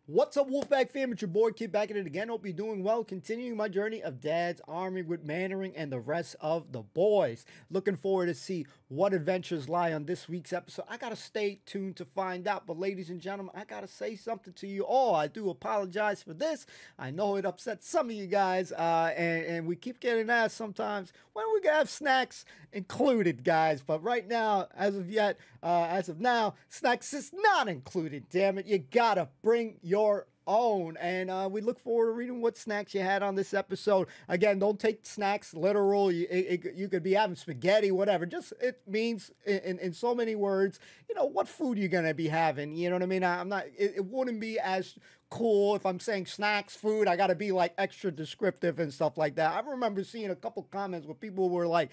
What's up, Wolfpack fam? It's your boy Kid back at it again. Hope you're doing well. Continuing my journey of Dad's Army with Mannering and the rest of the boys. Looking forward to see what adventures lie on this week's episode. I gotta stay tuned to find out. But ladies and gentlemen, I gotta say something to you all. I do apologize for this. I know it upsets some of you guys, and we keep getting asked sometimes when we gonna have snacks included, guys. But right now, as of now, snacks is not included. Damn it, you gotta bring your own. And we look forward to reading what snacks you had on this episode. Again, don't take snacks literal. You could be having spaghetti, whatever. Just, it means in so many words, you know, what food you're gonna be having. You know what I mean? I'm not, it wouldn't be as cool if I'm saying snacks, food. I gotta be like extra descriptive and stuff like that. I remember seeing a couple comments where people were like,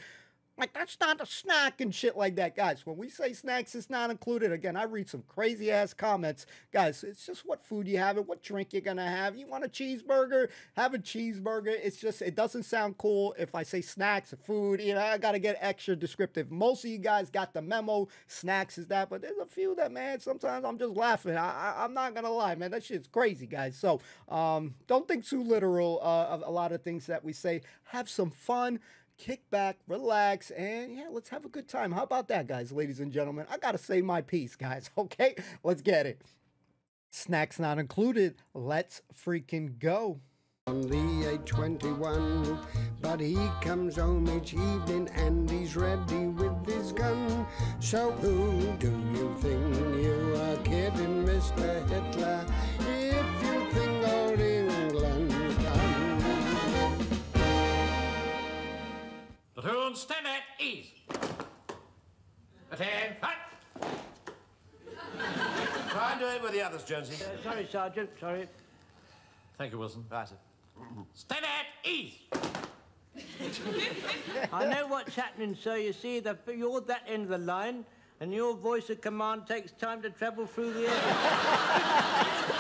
that's not a snack and shit like that. Guys, when we say snacks, it's not included. Again, I read some crazy-ass comments. Guys, it's just what food you have and what drink you're going to have. You want a cheeseburger? Have a cheeseburger. It's just, it doesn't sound cool if I say snacks or food. You know, I got to get extra descriptive. Most of you guys got the memo. Snacks is that, but there's a few that, man, sometimes I'm just laughing. I'm not going to lie, man. That shit's crazy, guys. So don't think too literal of a lot of things that we say. Have some fun. Kick back, relax, and yeah, let's have a good time. How about that, guys, ladies and gentlemen? I gotta say my piece, guys, okay? Let's get it. Snacks not included. Let's freaking go. On the 821, but he comes home each evening and he's ready with his gun. So who do you think you are kidding, Mr. Hitler, if you think old England's done? Platoon, stand at ease. Attend, fight. Try and do it with the others, Jonesy. Sorry, Sergeant, sorry. Thank you, Wilson. Right, sir. Stand at ease. I know what's happening, sir. You see, you're that end of the line, and your voice of command takes time to travel through the air.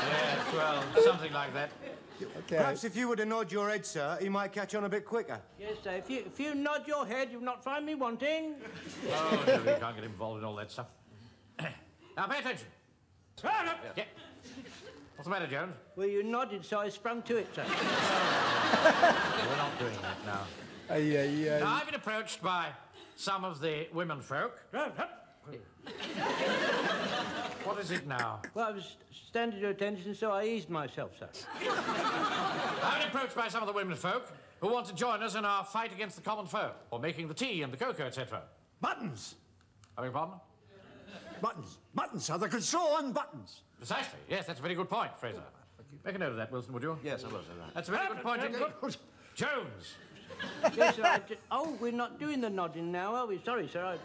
Yes, well, something like that. Okay. Perhaps if you were to nod your head, sir, he might catch on a bit quicker. Yes, sir. If you nod your head, you'll not find me wanting. Oh, no, you can't get involved in all that stuff. Now, pay attention. Yeah. What's the matter, Jones? Well, you nodded, so I sprung to it, sir. We're not doing that now. Yeah. Now, I've been approached by some of the women folk. What is it now? Well, I was standing to attention, so I eased myself, sir. I've been approached by some of the women folk who want to join us in our fight against the common foe, or making the tea and the cocoa, etc. Buttons! I beg your pardon? Buttons. Buttons, sir. They could sew on buttons. Precisely. Yes, that's a very good point, Fraser. Make a note of that, Wilson, would you? Yes, I will, sir. That's a very good point indeed. Jones! Yes, sir. Oh, we're not doing the nodding now, are we? Sorry, sir.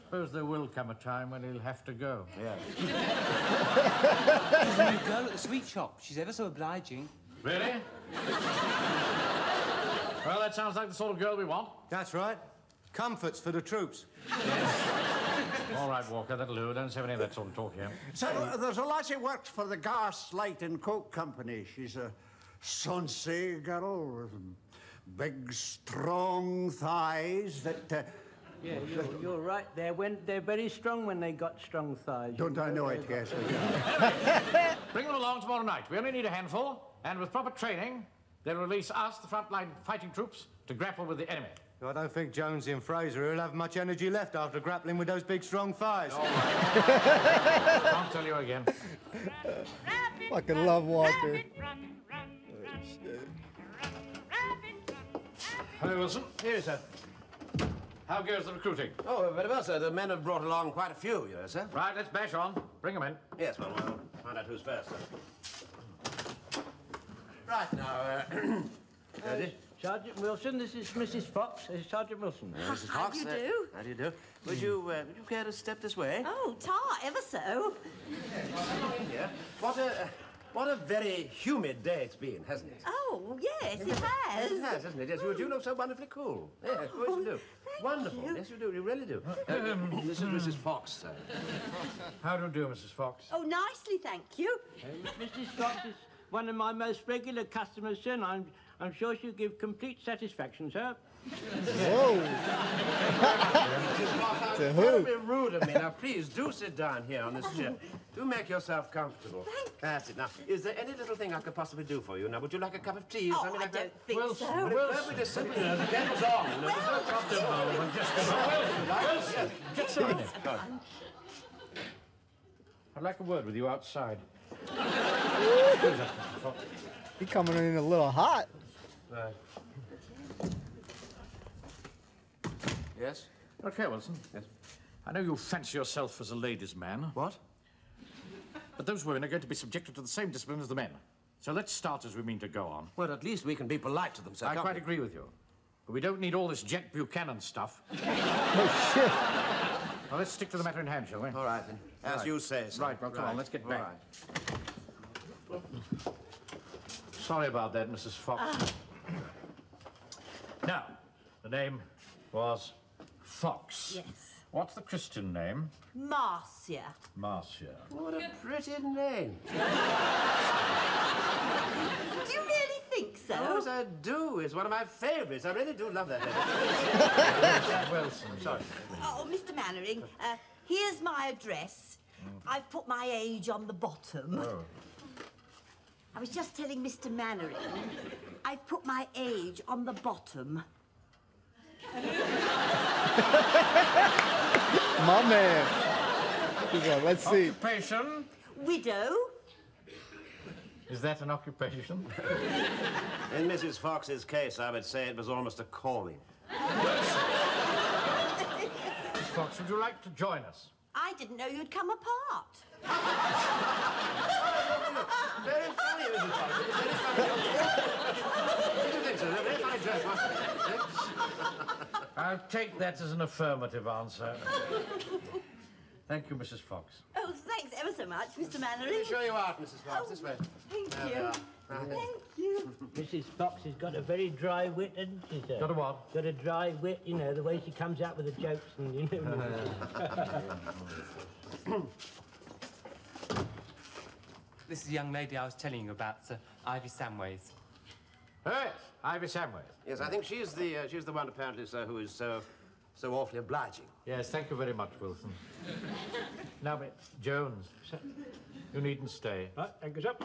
Suppose there will come a time when he'll have to go. Yeah. There's a new girl at the sweet shop. She's ever so obliging. Really? Well, that sounds like the sort of girl we want. That's right. Comforts for the troops. All right, Walker, that'll do. Don't have any of that sort of talk here. So, there's a lassie works for the Gas, Light and Coke Company. She's a sonsy girl with big, strong thighs that... Yeah, you're right. They're very strong when they got strong thighs. Don't I know it, yes. Bring them along tomorrow night. We only need a handful, and with proper training, they'll release us, the frontline fighting troops, to grapple with the enemy. I don't think Jonesy and Fraser will have much energy left after grappling with those big, strong thighs. All right. Can't tell you again. Fucking love Walker. Hello, Wilson. Here, sir. How goes the recruiting? Oh, very well, sir. The men have brought along quite a few, you know, sir. Right, let's bash on. Bring them in. Yes, well, we'll find out who's first, sir. Right, now, ready? Sergeant Wilson, this is Mrs. Fox. This is Sergeant Wilson. Mrs. Fox. How do you do? How do you do? Would you care to step this way? Oh, ever so. Yeah. What a very humid day it's been, hasn't it? Oh, yes, it has. It has, hasn't it? Yes, you do look so wonderfully cool. Yes, of course you do. Wonderful. you. Yes, you do. You really do. This is Mrs. Fox, sir. How do you do, Mrs. Fox? Oh, nicely, thank you. Mrs. Fox, one of my most regular customers, sir, and I'm sure she'll give complete satisfaction, sir. Whoa. To who? Don't be rude of me. Now, please, do sit down here on this chair. Do make yourself comfortable. That's it. Now, is there any little thing I could possibly do for you? Now, would you like a cup of tea or something like that? I don't think Wilson, so. Perfectly simple. You know, the game's on. You know, there's no problem. Just a minute. I'd like a word with you outside. He coming in a little hot. Right. Yes? Okay, Wilson. Yes. I know you fancy yourself as a ladies' man. What? But those women are going to be subjected to the same discipline as the men. So let's start as we mean to go on. Well, at least we can be polite to them, sir. I can't quite we? agree with you. But we don't need all this Jack Buchanan stuff. Oh, shit. Well, let's stick to the matter in hand, shall we? All right, then. As Right. you say, sir. Right, well, come on, let's get back. All right. Sorry about that, Mrs. Fox. Now, the name was Fox. Yes. What's the Christian name? Marcia. Marcia. What a pretty name. Do you really think so? Of course I do. It's one of my favourites. I really do love that name. Wilson, sorry. Oh, Mr. Mannering, here's my address. I've put my age on the bottom. Oh. I was just telling Mr. Mannering, I've put my age on the bottom. My man. Let's see. Occupation? Widow. Is that an occupation? In Mrs. Fox's case, I would say it was almost a calling. Miss Fox, would you like to join us? I didn't know you'd come apart. Very funny, Mrs. Fox. It's very funny. What do you think, sir? A very funny joke, wasn't it? I'll take that as an affirmative answer. Thank you, Mrs. Fox. Oh, thanks ever so much, Mr. Mannering. Let me show you out, Mrs. Fox. This way. Thank There we you. are. Thank you. Mrs. Fox has got a very dry wit, hasn't she, sir? Got a what? Got a dry wit, you know, the way she comes out with the jokes and, you know. This is the young lady I was telling you about, Sir Ivy Samways. Oh, yes, Ivy Samways. Yes, I think she's the one, apparently, sir, who is so awfully obliging. Yes, thank you very much, Wilson. Now, but Jones, you needn't stay. Right, thank you, sir.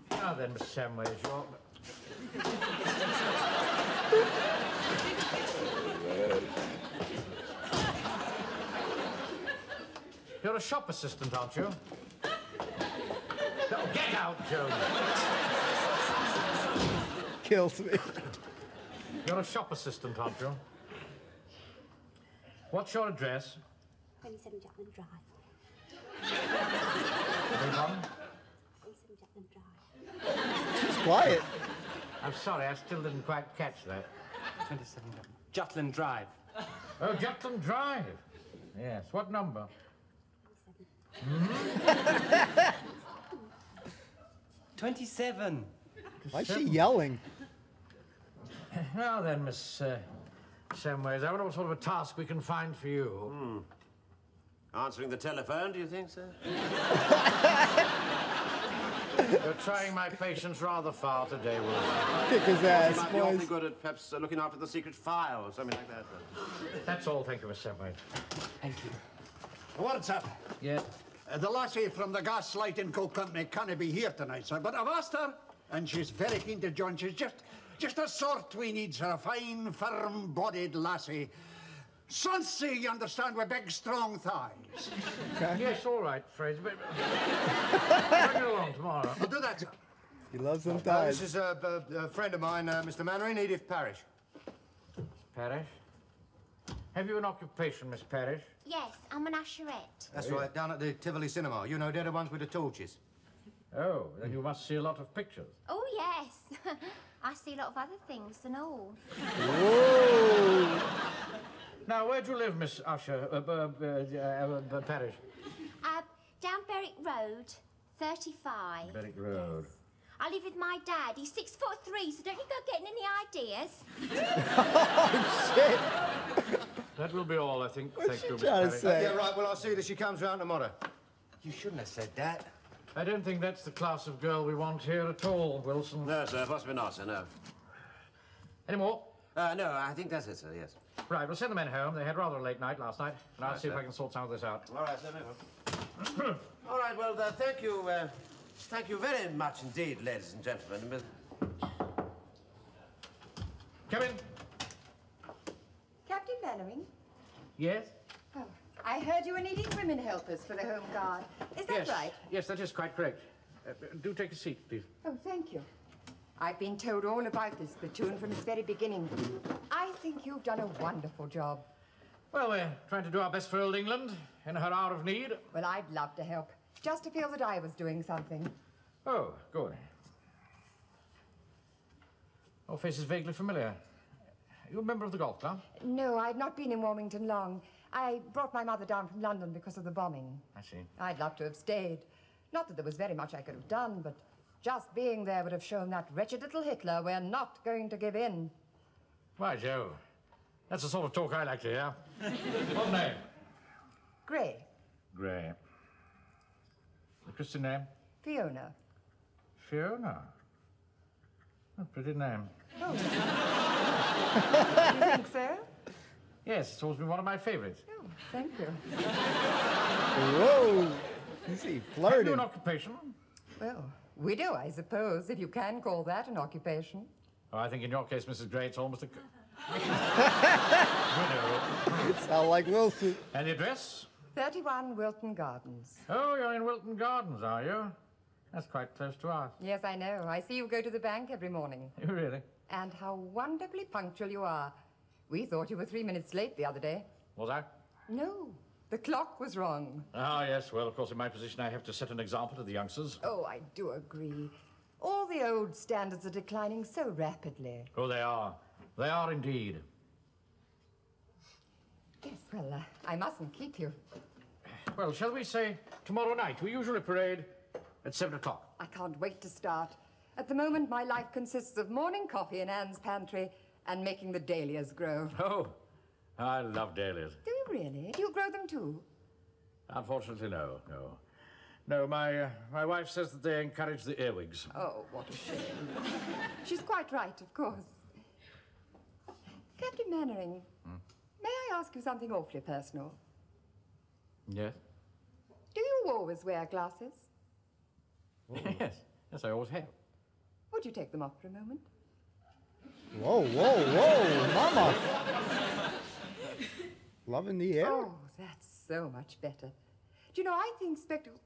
Now then, Miss Samways, you're... You're a shop assistant, aren't you? No, get out, Jones. Kills me. You're a shop assistant, aren't you? What's your address? 27 Jutland Drive. Move on. 27 Jutland Drive. She's quiet. I'm sorry, I still didn't quite catch that. 27 Jutland Drive. Oh, Jutland Drive. Yes, what number? 27. Why is she yelling? Now then, Miss Samways, I wonder what sort of a task we can find for you. Answering the telephone, do you think, sir? You're trying my patience rather far today, Wilson. Kick his You ass, might be awfully boys. good at perhaps looking after the secret file or something like that. That's all, thank you, Miss Samways. Thank you. What's up? Yeah. The lassie from the Gaslight and Coke Company can't be here tonight, sir, but I've asked her, and she's very keen to join. She's just a sort we need, sir, a fine, firm-bodied lassie. Sunsy, you understand, with big, strong thighs. Okay. Yes, all right, Fraser, but... Bring it along tomorrow. I'll do that, sir. He loves them This thighs. is a friend of mine, Mr. Mannering, Edith Parrish. Parrish? Have you an occupation, Miss Parrish? Yes, I'm an usherette. That's right, down at the Tivoli Cinema. You know, they're the ones with the torches. Oh, then you must see a lot of pictures. Oh, yes. I see a lot of other things than all. Whoa. Now, where do you live, Miss Parrish? Down Berwick Road, 35. Berwick Road. I live with my dad. He's 6'3", so don't you go getting any ideas. Oh, shit. That will be all, I think. What's Thank she you, Miss trying to Parrish. say? Yeah, right, well, I'll see that she comes round tomorrow. You shouldn't have said that. I don't think that's the class of girl we want here at all, Wilson. No, sir, possibly not, sir, no. Any more? No, I think that's it, sir, yes. Right, we'll send the men home. They had rather a late night last night, and I'll see if I can sort some of this out. All right, sir, move on. All right, well, thank you very much indeed, ladies and gentlemen. Come in. Captain Mannering? Yes? Oh, I heard you were needing women helpers for the Home Guard. Is that right? Yes, that is quite correct. Do take a seat, please. Oh, thank you. I've been told all about this platoon from its very beginning. I think you've done a wonderful job. Well, we're trying to do our best for old England in her hour of need. Well, I'd love to help, just to feel that I was doing something. Oh, good. Your face is vaguely familiar. Are you a member of the golf club? No, I'd not been in Wilmington long. I brought my mother down from London because of the bombing. I see. I'd love to have stayed. Not that there was very much I could have done, but just being there would have shown that wretched little Hitler we're not going to give in. Why, Joe, that's the sort of talk I like to hear. What name? Gray. Gray. The Christian name? Fiona. Fiona? A pretty name. Oh. You think so? Yes, it's always been one of my favourites. Oh, thank you. Whoa! You see, flirting. Have you an occupation? Well, widow, I suppose, if you can call that an occupation. Oh, I think in your case, Mrs. Gray, it's almost a... You sound like Wilson. And the address? 31 Wilton Gardens. Oh, you're in Wilton Gardens, are you? That's quite close to us. Yes, I know. I see you go to the bank every morning. You really? And how wonderfully punctual you are. We thought you were 3 minutes late the other day. Was I? No, the clock was wrong. Ah, yes. Well, of course, in my position, I have to set an example to the youngsters. Oh, I do agree. All the old standards are declining so rapidly. Oh, they are. They are indeed. Yes, well, I mustn't keep you. Well, shall we say tomorrow night? We usually parade at 7 o'clock. I can't wait to start. At the moment, my life consists of morning coffee in Anne's pantry and making the dahlias grow. Oh, I love dahlias. Do you really? Do you grow them too? Unfortunately, no. No, my wife says that they encourage the earwigs. Oh, what a shame. She's quite right, of course. Captain Mannering, may I ask you something awfully personal? Yes? Do you always wear glasses? Yes, I always have. Would you take them off for a moment? Whoa, Mama. Loving the air. Oh, that's so much better. Do you know, I think spectacles...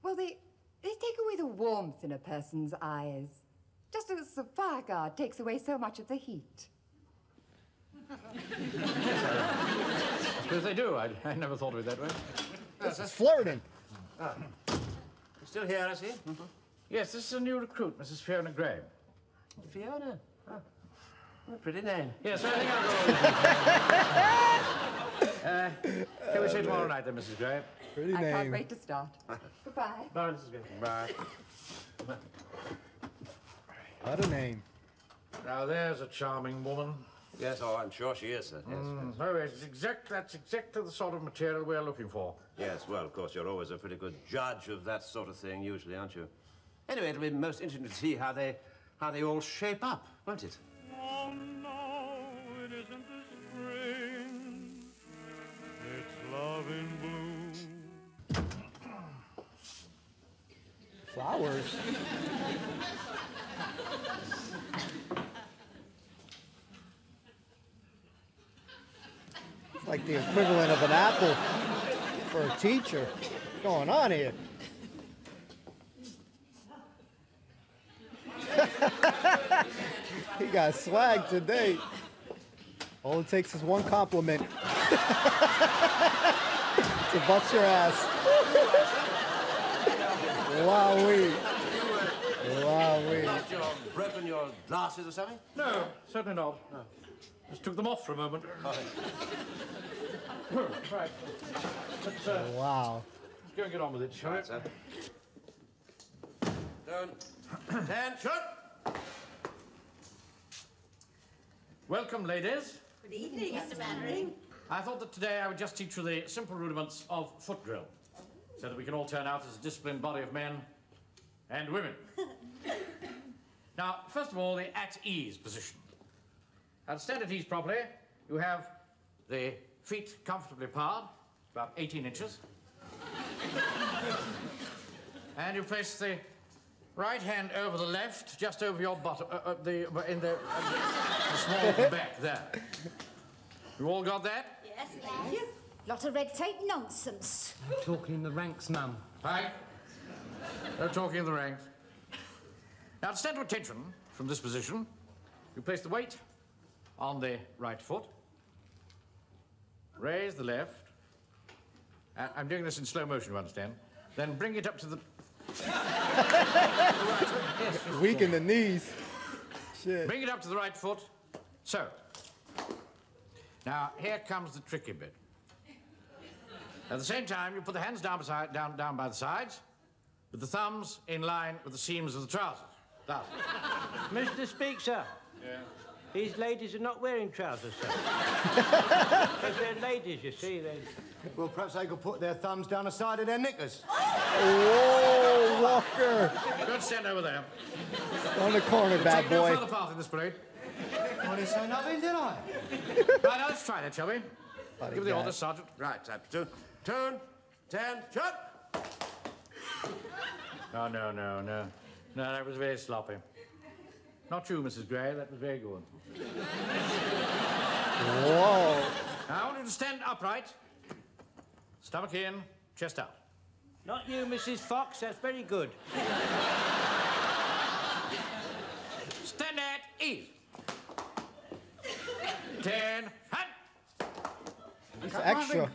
Well, they take away the warmth in a person's eyes. Just as the fire guard takes away so much of the heat. I suppose they do. I never thought of it that way. This is flirting. Still here, I see. Yes, this is a new recruit, Mrs. Fiona Gray. Fiona? Oh. What a pretty name. Yes, I think I'll go. Can we say tomorrow night then, Mrs. Gray? Pretty I name. can't wait to start. Goodbye. Bye, Mrs. Gray. Bye. What a name. Now, there's a charming woman. Yes, oh, I'm sure she is, sir. Yes, yes. Oh, that's exactly the sort of material we're looking for. Yes, well, of course, you're always a pretty good judge of that sort of thing, usually, aren't you? Anyway, it'll be most interesting to see how they all shape up, won't it? Oh, no, it isn't the spring. It's love in bloom. Flowers. Like the equivalent of an apple for a teacher. What's going on here? He got swag today. All it takes is one compliment to bust your ass. Wowee. Wowee. Lost broken your glasses or something? No, certainly not. No. Just took them off for a moment. Right. Let's, wow. Let's go and get on with it, shall we? Right, sir. Down. Attention! Welcome, ladies. Good evening, Mr. Mannering. I thought that today I would just teach you the simple rudiments of foot drill. so that we can all turn out as a disciplined body of men and women. Now, first of all, the at-ease position. Now, to stand at ease properly, you have the feet comfortably parred, about 18 inches. And you place the right hand over the left, just over your bottom, the small of the back there. You all got that? Yes, yes. Lot of red tape nonsense. Talking in the ranks, Mum. Pike? No talking in the ranks. Now, to stand to attention from this position, you place the weight on the right foot, raise the left. I'm doing this in slow motion, you understand. Then bring it up to the... Weak in the knees. Shit. Bring it up to the right foot. So. Now, here comes the tricky bit. At the same time, you put the hands down by the sides, with the thumbs in line with the seams of the trousers. Thus. Mr. Speaker. Yeah. These ladies are not wearing trousers, sir. Because they're ladies, you see. Well, perhaps they could put their thumbs down the side of their knickers. Whoa, Walker. Good, stand over there. On the corner, bad boy. Take no further part in this parade. I didn't say nothing, did I? Right, now let's try that, shall we? Give the order, Sergeant. Right, turn, 10, shut! No. No, that was very sloppy. Not you, Mrs. Gray. That was very good. Whoa. Now, I want you to stand upright. Stomach in, chest out. Not you, Mrs. Fox. That's very good. Stand at ease. 10, hand. It's extra.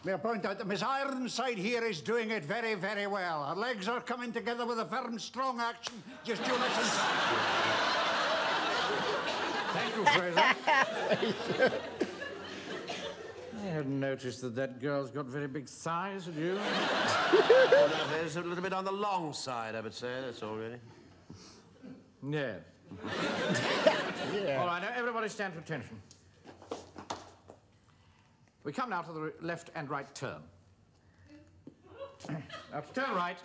May I point out that Miss Ironside here is doing it very, very well. Her legs are coming together with a firm, strong action. Just you listen. Thank you, Fraser. I hadn't noticed that girl's got very big thighs, had you? There's a little bit on the long side, I would say. That's all, really. Yeah. All right, now everybody stand to attention. We come now to the left and right turn. Now, to turn right,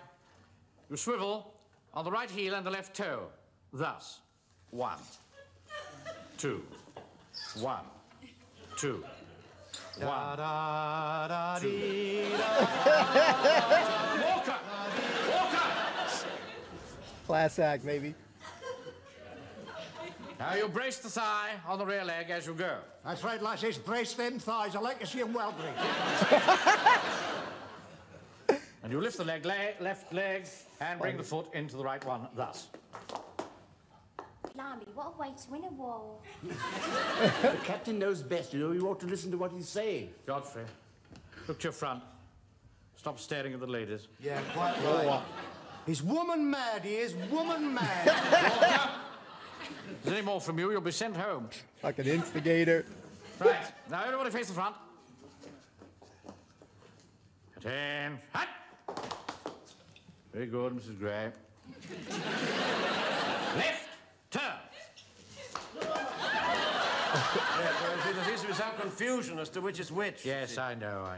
you swivel on the right heel and the left toe. Thus, 1, 2, 1, 2, 1. Walker! Class act, maybe. Now you brace the thigh on the rear leg as you go. That's right, lassies. Brace them thighs. I like to see them well braced. And you lift the left leg and bring the foot into the right one, thus. Blimey, what a way to win a war. The captain knows best, you know. You ought to listen to what he's saying. Godfrey, look to your front. Stop staring at the ladies. Yeah, quite right. He's woman mad, he is. Woman mad. If there's any more from you, you'll be sent home. Like an instigator. Right. Now, everybody face the front. 10, hut! Very good, Mrs. Gray. Left, turn. There seems to be some confusion as to which is which. Yes, I know.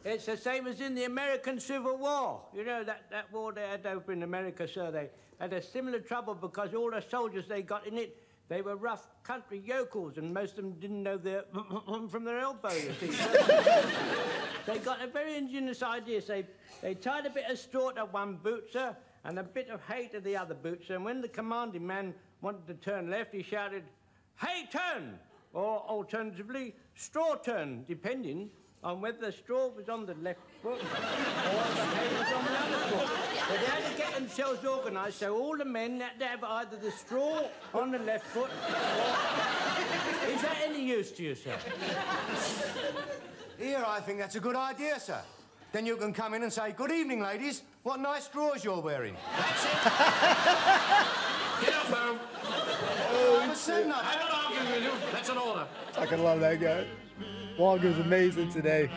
It's the same as in the American Civil War. You know, that war they had over in America, sir. They had a similar trouble because all the soldiers they got in it, they were rough country yokels, and most of them didn't know their from their elbow, you see. They got a very ingenious idea. They tied a bit of straw to one boot, sir, and a bit of hay to the other boot, sir. And when the commanding man wanted to turn left, he shouted, "Hay turn!" Or alternatively, straw turn, depending on whether the straw was on the left foot or the hay was on the other foot. But they had to get themselves organised, so all the men had to have either the straw on the left foot or... Is that any use to you, sir? Here, I think that's a good idea, sir. Then you can come in and say, "Good evening, ladies. What nice straws you're wearing." That's it. Get off home. Oh, I'm not arguing with you. That's an order. I can love that guy. Walker's amazing today.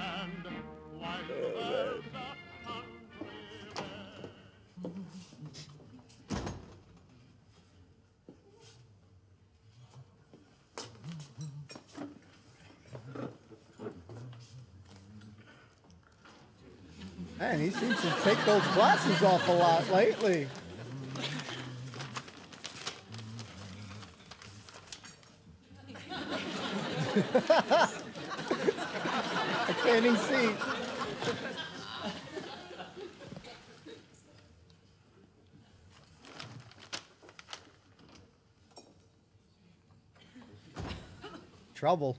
Man, he seems to take those glasses off a lot lately. I can't even see. Trouble.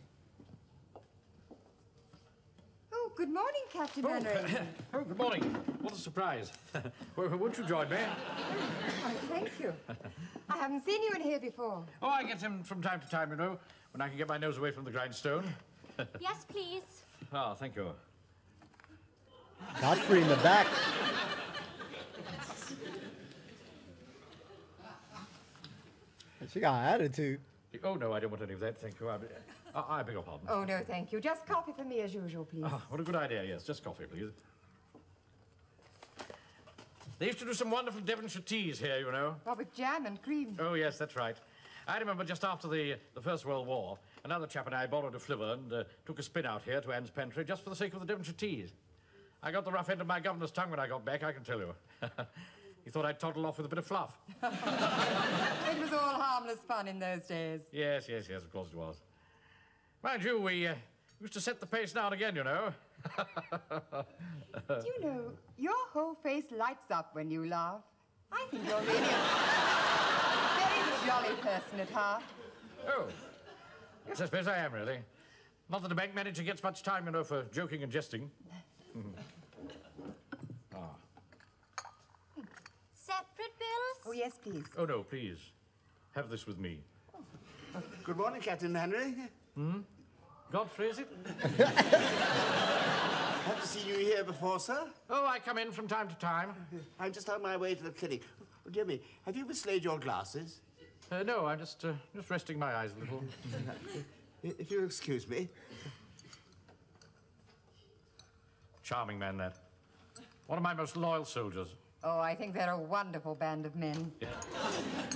Oh, good morning, Captain Mannering. Oh, good morning. What a surprise. Won't you join me? Oh, thank you. I haven't seen you in here before. Oh, I get him from time to time, you know, when I can get my nose away from the grindstone. Yes, please. Oh, thank you. Godfrey in the back. She got attitude. Oh, no, I don't want any of that, thank you. I beg your pardon. Oh, no, thank you. Just coffee for me as usual, please. Oh, what a good idea, yes. Just coffee, please. They used to do some wonderful Devonshire teas here, you know. Oh, with jam and cream. Oh, yes, that's right. I remember just after the First World War, another chap and I borrowed a flivver and took a spin out here to Anne's Pentry just for the sake of the Devonshire teas. I got the rough end of my governor's tongue when I got back, I can tell you. He thought I'd toddle off with a bit of fluff. It was all harmless fun in those days. Yes, of course it was. Mind you, we used to set the pace now and again, you know. Do you know, your whole face lights up when you laugh. I think you're really a very jolly person at heart. Oh, yes, I suppose I am, really. Not that a bank manager gets much time, you know, for joking and jesting. Separate bills? Oh, yes, please. Oh, no, please. Have this with me. Good morning, Captain Henry. Godfrey, is it? Haven't seen you here before, sir. Oh, I come in from time to time. I'm just on my way to the clinic. Oh, dear me, have you mislaid your glasses? No, I'm just resting my eyes a little. If you'll excuse me. Charming man, that. One of my most loyal soldiers. Oh, I think they're a wonderful band of men. Yeah.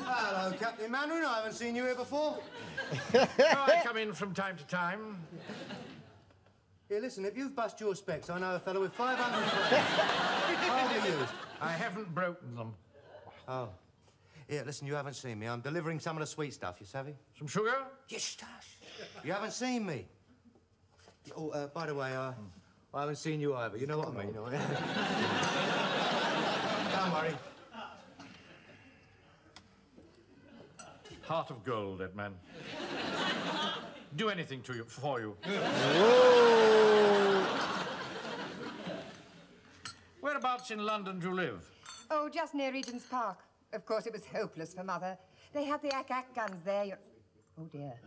Hello, Captain Mannering. I haven't seen you here before. Oh, I come in from time to time. Here, listen, if you've bust your specs, I know a fellow with 500 francs. How are you? I haven't broken them. Oh. Here, listen, you haven't seen me. I'm delivering some of the sweet stuff, you savvy? Some sugar? Yes, stash. You haven't seen me. Oh, by the way, I haven't seen you either. You know what I mean? Don't worry. Heart of gold, that man. Do anything to you, for you. Whoa. Whereabouts in London do you live? Oh, just near Regent's Park. Of course, it was hopeless for Mother. They had the ack-ack guns there. Oh, dear.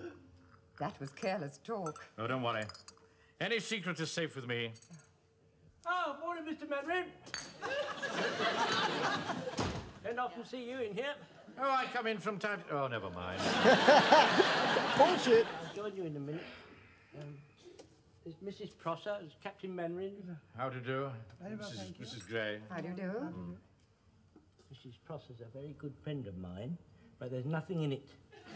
That was careless talk. Oh, don't worry. Any secret is safe with me. Oh, morning, Mr. Mannering. Don't often see you in here. Oh, I come in from time to... Oh, never mind. Bullshit. I'll join you in a minute. There's Mrs. Prosser, there's Captain Mannering. How do you do? Mrs. Gray. How do you do? Mrs. Prosser's a very good friend of mine, but there's nothing in it.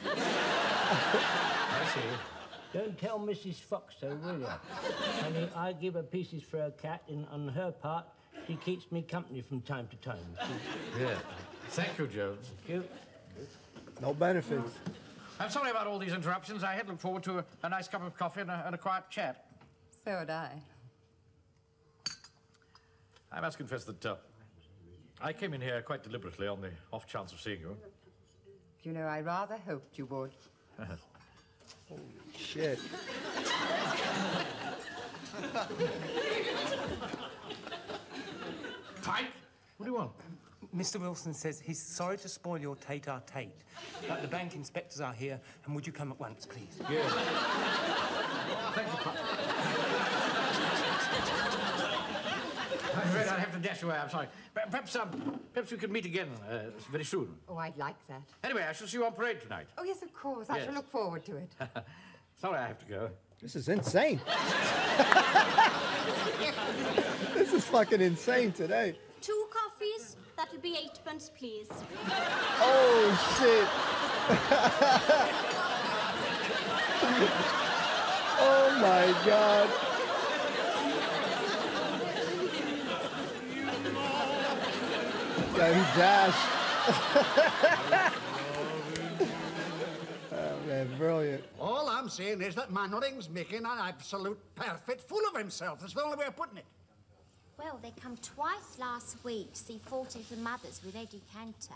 I see. Don't tell Mrs. Fox so, will you? Honey, I give her pieces for her cat, and on her part, she keeps me company from time to time. Yeah. Thank you, Jones. Thank you. No benefits. I'm sorry about all these interruptions. I had looked forward to a nice cup of coffee and a quiet chat. So would I. I must confess that I came in here quite deliberately on the off chance of seeing you. You know, I rather hoped you would. Holy shit. Pike? What do you want? Mr. Wilson says he's sorry to spoil your tete-a-tete, but the bank inspectors are here, and would you come at once, please? Yeah. Thank you, Pike. I'm afraid I have to dash away, I'm sorry. Perhaps we could meet again very soon. Oh, I'd like that. Anyway, I shall see you on parade tonight. Oh, yes, of course. I Yes. shall look forward to it. Sorry I have to go. This is insane. This is fucking insane today. 2 coffees. That'll be 8pence, please. Oh, shit. Oh, my God. Yeah, he dashed. Oh, man, brilliant. All I'm saying is that Mannering's making an absolute perfect fool of himself. That's the only way of putting it. Well, they come twice last week to see 40th and Mothers with Eddie Cantor.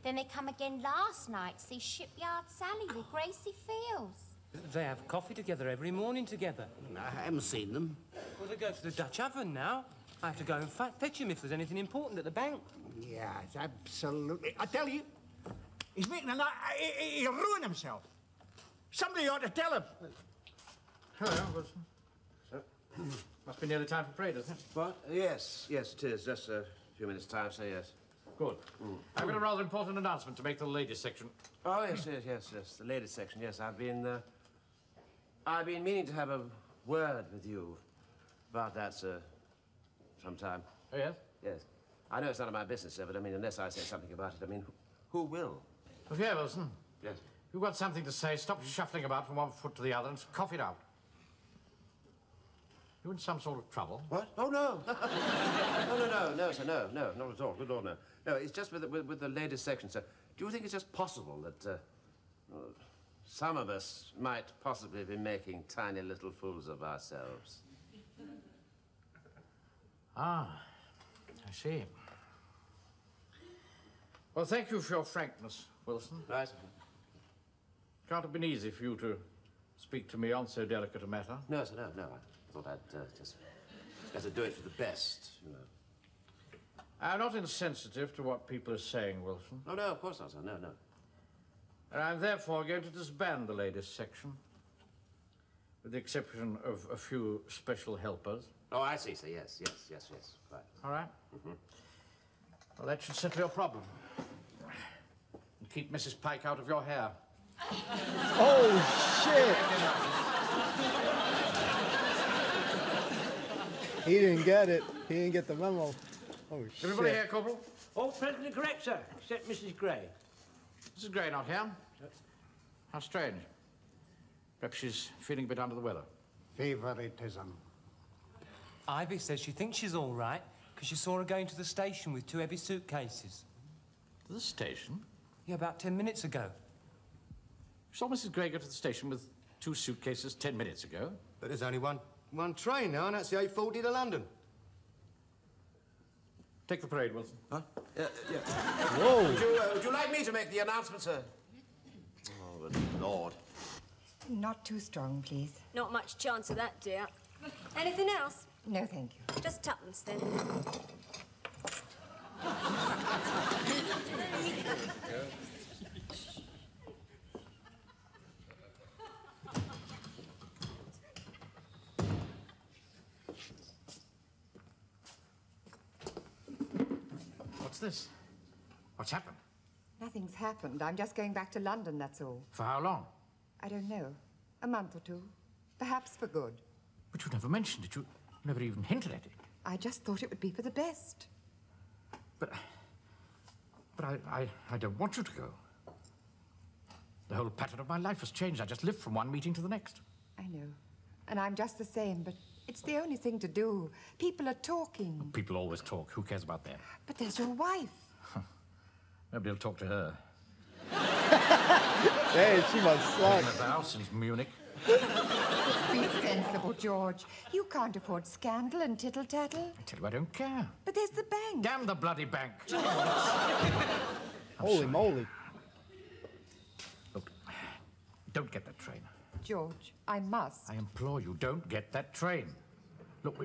Then they come again last night to see Shipyard Sally with Gracie Fields. They have coffee together every morning together. I haven't seen them. Well, they go to the Dutch oven now. I have to go and fetch him if there's anything important at the bank. Yeah, it's absolutely... I tell you, he's making an... He'll ruin himself. Somebody ought to tell him. Hello, Wilson. Must be nearly time for parade, isn't it? What? Yes, yes, it is. Just a few minutes' time, so yes. Good. I've got a rather important announcement to make to the ladies' section. Oh, yes. The ladies' section, yes. I've been meaning to have a word with you about that, sir, sometime. Oh, yes? Yes. I know it's none of my business, sir, but I mean, unless I say something about it, I mean, who will? Look here, Wilson. Yes. You've got something to say. Stop shuffling about from one foot to the other and cough it out. You in some sort of trouble? What? Oh, no. No, sir, no, not at all. Good Lord, no. No, it's just with the ladies' section, sir. Do you think it's just possible that some of us might possibly be making tiny little fools of ourselves? Ah, I see. Well, thank you for your frankness, Wilson. Right. Can't have been easy for you to speak to me on so delicate a matter. No, sir, no. I thought I'd just better do it for the best, you know. I'm not insensitive to what people are saying, Wilson. Oh, no, of course not, sir. No. And I'm therefore going to disband the ladies' section, with the exception of a few special helpers. Oh, I see, sir. Yes. Right. All right? Mm-hmm. Well, that should settle your problem. And keep Mrs. Pike out of your hair. Oh, shit! He didn't get it. He didn't get the memo. Oh, shit. Everybody here, Corporal? All present and correct, sir, except Mrs. Gray. Mrs. Gray not here? How strange. Perhaps she's feeling a bit under the weather. Favoritism. Ivy says she thinks she's all right because she saw her going to the station with 2 heavy suitcases. To the station? Yeah, about 10 minutes ago. You saw Mrs. Gray go to the station with 2 suitcases 10 minutes ago? But there's only one train now, and that's the 8:40 to London. Take the parade, Wilson. Huh? Yeah. Whoa. Would you like me to make the announcement, sir? Oh, good Lord. Not too strong, please. Not much chance of that, dear. Anything else? No, thank you. Just tuppence, then. What's this? What's happened? Nothing's happened. I'm just going back to London, that's all. For how long? I don't know. A month or 2. Perhaps for good. But you never mentioned it. You never even hinted at it. I just thought it would be for the best. But I don't want you to go. The whole pattern of my life has changed. I just live from one meeting to the next. I know. And I'm just the same, but it's the only thing to do. People are talking. People always talk. Who cares about them? But there's your wife. Nobody'll talk to her. Hey, she must suck. At the house in Munich. Be sensible, George. You can't afford scandal and tittle-tattle. I tell you, I don't care. But there's the bank. Damn the bloody bank. Holy moly. Look, don't get that train. George, I must. I implore you, don't get that train. Look,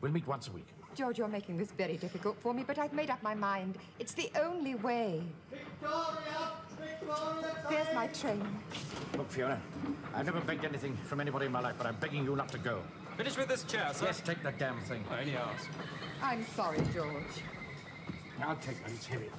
we'll meet once a week. George, you're making this very difficult for me, but I've made up my mind. It's the only way. Victoria! There's my train. Look, Fiona, I've never begged anything from anybody in my life, but I'm begging you not to go. Finish with this chair, sir. Yes, take that damn thing. I only ask. I'm sorry, George. I'll take that. It's heavy.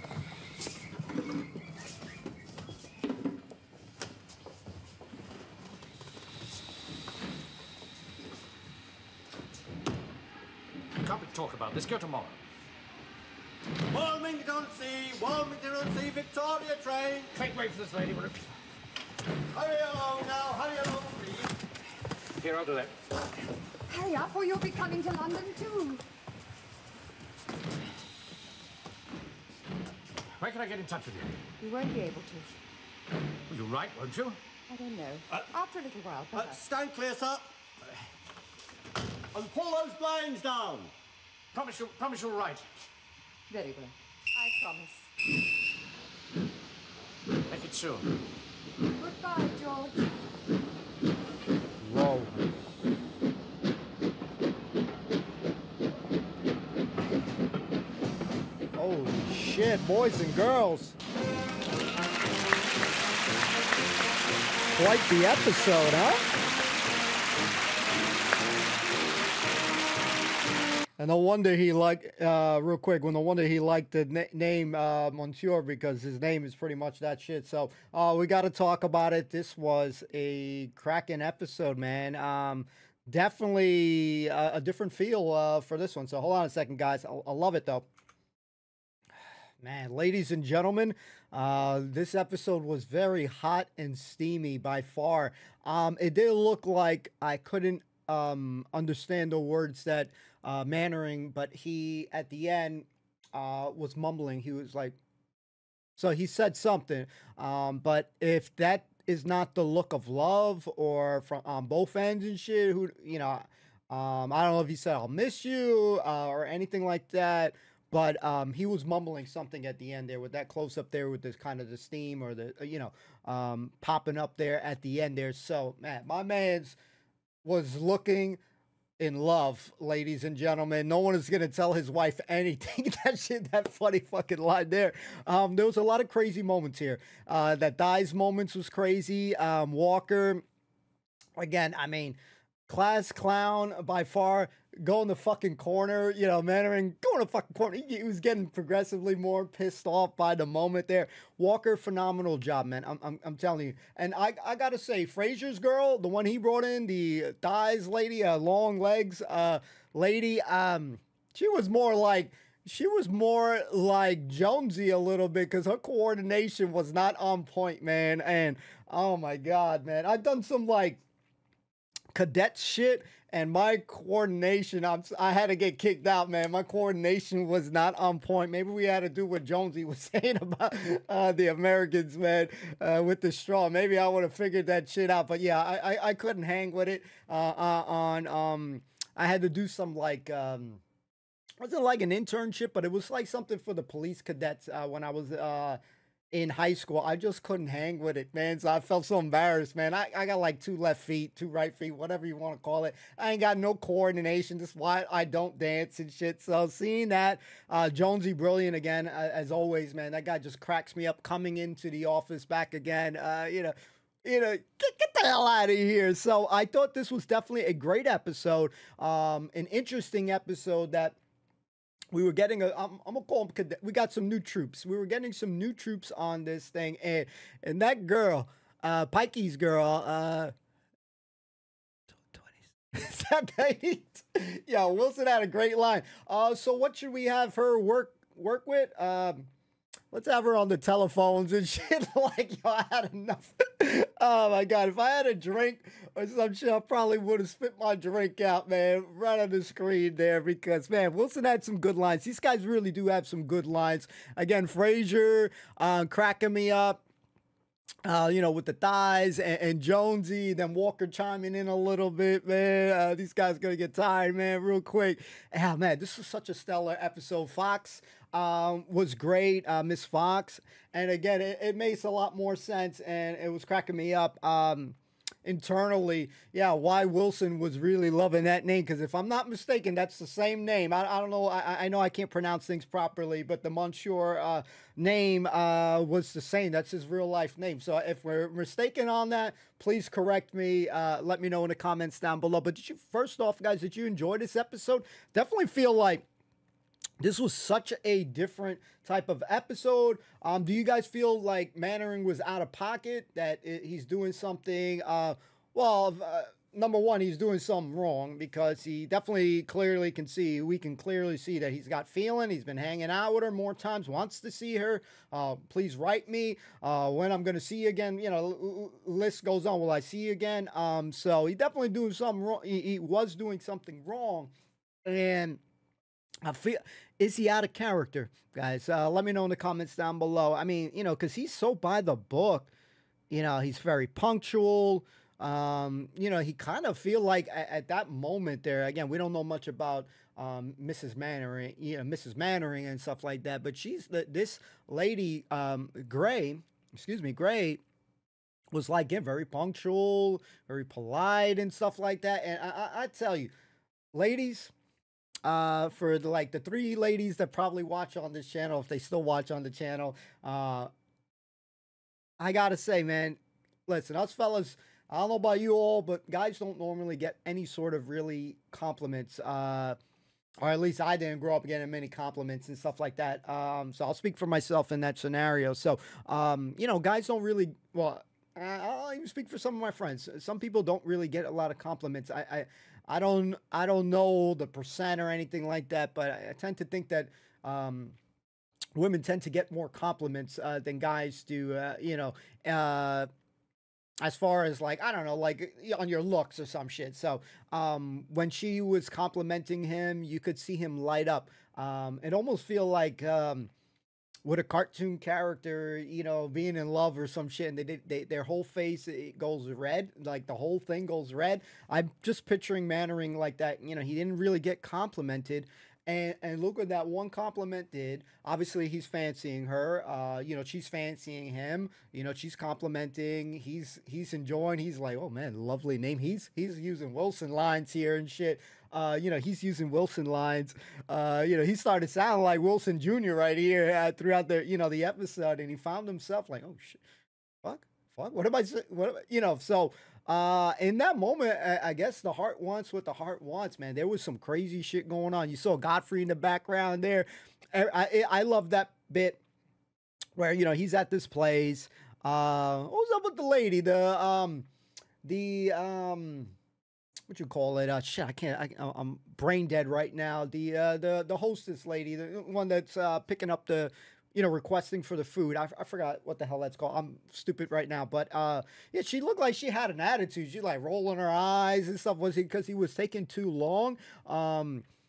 Can't we talk about this? Go tomorrow. Wilmington C, Victoria train. Wait for this lady, will it? Hurry along now, hurry along, please. Here, I'll do that. Hurry up, or you'll be coming to London, too. Where can I get in touch with you? You won't be able to. Will you write, won't you? I don't know. After a little while, perhaps. Stand clear, sir. And pull those blinds down. Promise you'll write. Very well. I promise. Make it soon. Goodbye, George. Whoa. Holy shit, boys and girls. Quite the episode, huh? And no wonder he liked, real quick, no wonder he liked the name Monsieur, because his name is pretty much that shit. So we got to talk about it. This was a cracking episode, man. Definitely a different feel for this one. So hold on a second, guys. I love it, though. Man, ladies and gentlemen, this episode was very hot and steamy by far. It did look like I couldn't understand the words that Mannering, but he at the end was mumbling. He was like, so he said something, but if that is not the look of love or from on both ends and shit, who, you know, I don't know if he said I'll miss you or anything like that, but he was mumbling something at the end there with that close up there with this kind of the steam or the, you know, popping up there at the end there. So man, my man's was looking in love, ladies and gentlemen. No one is gonna tell his wife anything. That shit, that funny fucking line there. There was a lot of crazy moments here. That Dies moments was crazy. Walker, again, I mean, class clown by far. Go in the fucking corner, you know, Mannering, go in the fucking corner. He was getting progressively more pissed off by the moment there. Walker, phenomenal job, man. I'm telling you. And I gotta say, Fraser's girl, the one he brought in, the thighs lady, long legs lady, she was more like Jonesy a little bit, because her coordination was not on point, man. And oh my God, man, I've done some like cadet shit, and my coordination, I had to get kicked out, man. My coordination was not on point. Maybe we had to do what Jonesy was saying about the Americans, man, with the straw. Maybe I would have figured that shit out. But yeah, I couldn't hang with it. I had to do some like, wasn't like an internship, but it was like something for the police cadets when I was in high school. I just couldn't hang with it, man. So I felt so embarrassed, man. I got like 2 left feet, 2 right feet, whatever you want to call it. I ain't got no coordination. That's why I don't dance and shit. So seeing that, Jonesy brilliant again, as always, man. That guy just cracks me up coming into the office back again. You know, get the hell out of here. So I thought this was definitely a great episode, an interesting episode that we were getting I'm gonna call them, we got some new troops. We were getting some new troops on this thing, and that girl, Pikes girl, 20s. Yeah, Wilson had a great line. So what should we have her work with? Let's have her on the telephones and shit. Like, yo, I had enough. Oh my God, if I had a drink or some shit, I probably would have spit my drink out, man, right on the screen there, because, man, Wilson had some good lines. These guys really do have some good lines. Again, Fraser cracking me up. You know, with the thighs and Jonesy, then Walker chiming in a little bit, man. These guys gonna get tired, man, real quick. Ah, man, this was such a stellar episode. Fox was great, Miss Fox. And again, it makes a lot more sense, and it was cracking me up. Internally, yeah, why Wilson was really loving that name, because if I'm not mistaken, that's the same name. I don't know, I know I can't pronounce things properly, but the Monsieur name was the same. That's his real life name. So if we're mistaken on that, please correct me. Let me know in the comments down below. But did you, first off, guys, did you enjoy this episode? Definitely feel like this was such a different type of episode. Do you guys feel like Mannering was out of pocket, that he's doing something, number one, he's doing something wrong, because he definitely we can clearly see that he's got feeling. He's been hanging out with her more times, wants to see her. Please write me when I'm going to see you again. You know, list goes on. Will I see you again? So he definitely doing something wrong. He was doing something wrong. And I feel, is he out of character, guys? Let me know in the comments down below. I mean, you know, because he's so by the book. You know, he's very punctual. You know, he kind of feel like at that moment there, again, we don't know much about Mrs. Mannering, you know, Mrs. Mannering and stuff like that. But she's this lady, Gray, Gray was like, again, very punctual, very polite and stuff like that. And I tell you, ladies, for the 3 ladies that probably watch on this channel, if they still watch on the channel, I gotta say, man, listen, us fellas, I don't know about you all, but guys don't normally get any sort of really compliments, or at least I didn't grow up getting many compliments and stuff like that. So I'll speak for myself in that scenario. So, you know, guys don't really, well, I'll even speak for some of my friends. Some people don't really get a lot of compliments. I don't know the percent or anything like that, but I tend to think that women tend to get more compliments than guys do. You know, as far as like, I don't know, like on your looks or some shit. So when she was complimenting him, you could see him light up. It almost feel like with a cartoon character, you know, being in love or some shit, and their whole face, it goes red, like the whole thing goes red. I'm just picturing Mannering like that. You know, he didn't really get complimented. And look what that one compliment did. Obviously, he's fancying her. You know, she's fancying him. You know, she's complimenting. He's enjoying. He's like, oh man, lovely name. He's using Wilson lines here and shit. You know, he's using Wilson lines. You know, he started sounding like Wilson Jr. right here throughout the, you know, the episode, and he found himself like, oh shit, fuck, what am I saying? You know, so. In that moment, I guess the heart wants what the heart wants, man. There was some crazy shit going on. You saw Godfrey in the background there. I love that bit where, you know, he's at this place. What was up with the lady? What you call it? Shit, I'm brain dead right now. The hostess lady, the one that's picking up the, you know, requesting for the food. I forgot what the hell that's called. I'm stupid right now. But yeah, she looked like she had an attitude. She like rolling her eyes and stuff. Was it because he was taking too long?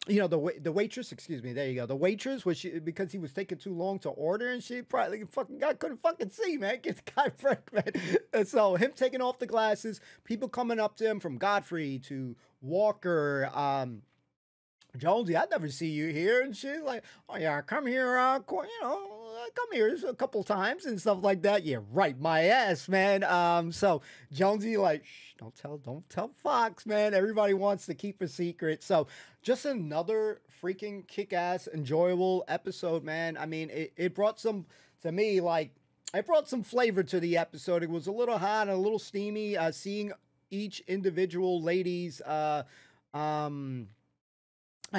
You know, the waitress, excuse me, there you go. The waitress, was she, because he was taking too long to order, and she probably fucking guy couldn't fucking see, man. Get the guy frank, man. And so him taking off the glasses, people coming up to him from Godfrey to Walker, Jonesy, I'd never see you here. And she's like, oh yeah, come here, you know, come here a couple times and stuff like that. Yeah, right, my ass, man. So Jonesy like, shh, don't tell Fox, man. Everybody wants to keep a secret. So just another freaking kick-ass, enjoyable episode, man. I mean, it brought some, to me, like, it brought some flavor to the episode. It was a little hot and a little steamy, seeing each individual lady's, I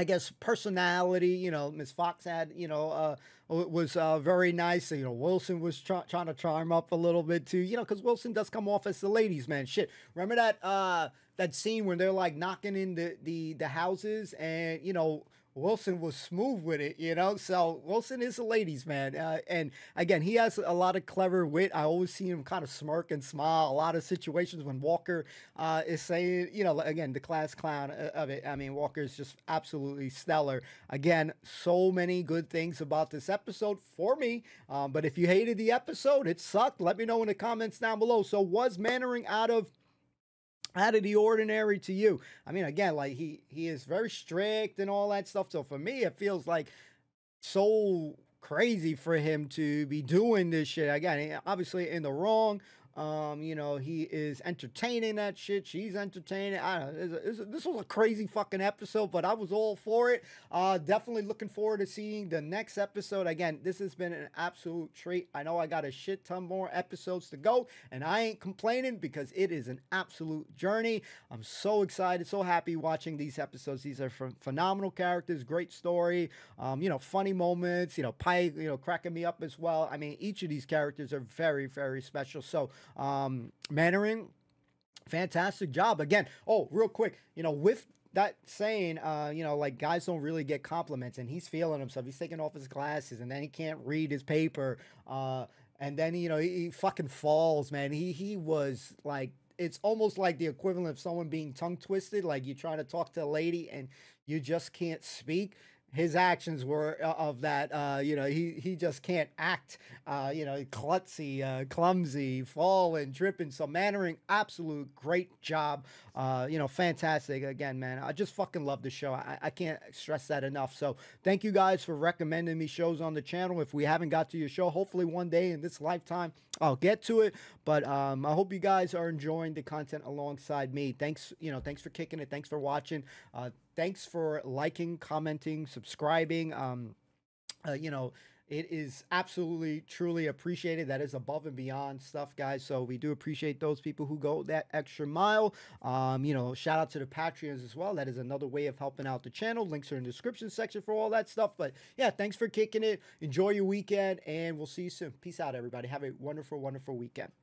guess, personality. You know, Miss Fox had, you know, was very nice. You know, Wilson was trying to charm up a little bit too, you know, because Wilson does come off as the ladies' man. Shit, remember that scene when they're like knocking in the houses, and, you know, Wilson was smooth with it, you know? So Wilson is a ladies' man. And again, he has a lot of clever wit. I always see him kind of smirk and smile. A lot of situations when Walker is saying, you know, again, the class clown of it. I mean, Walker is just absolutely stellar. Again, so many good things about this episode for me. But if you hated the episode, it sucked, let me know in the comments down below. So was Mannering out of the ordinary to you? I mean, again, like he is very strict and all that stuff. So for me, it feels like so crazy for him to be doing this shit. Again, obviously in the wrong. You know, he is entertaining that shit. She's entertaining. I don't know. This was a crazy fucking episode, but I was all for it. Definitely looking forward to seeing the next episode. Again, this has been an absolute treat. I know I got a shit ton more episodes to go, and I ain't complaining because it is an absolute journey. I'm so excited, so happy watching these episodes. These are phenomenal characters, great story, you know, funny moments, you know, Pike, you know, cracking me up as well. I mean, each of these characters are very, very special. So, Mannering, fantastic job again. Oh, real quick, you know, with that saying, you know, like guys don't really get compliments, and he's feeling himself. He's taking off his glasses, and then he can't read his paper, and then, you know, he fucking falls, man. He was like, it's almost like the equivalent of someone being tongue twisted, like you're trying to talk to a lady and you just can't speak. his actions were of that. You know, he just can't act. You know, klutzy, clumsy, falling, tripping. So Mannering, absolute great job. You know, fantastic. Again, man, I just fucking love the show. I can't stress that enough. So thank you guys for recommending me shows on the channel. If we haven't got to your show, hopefully one day in this lifetime I'll get to it. But I hope you guys are enjoying the content alongside me. Thanks, you know, thanks for kicking it. Thanks for watching. Thanks for liking, commenting, subscribing. You know, it is absolutely, truly appreciated. That is above and beyond stuff, guys. So we do appreciate those people who go that extra mile. You know, shout out to the Patreons as well. That is another way of helping out the channel. Links are in the description section for all that stuff. But yeah, thanks for kicking it. Enjoy your weekend, and we'll see you soon. Peace out, everybody. Have a wonderful, wonderful weekend.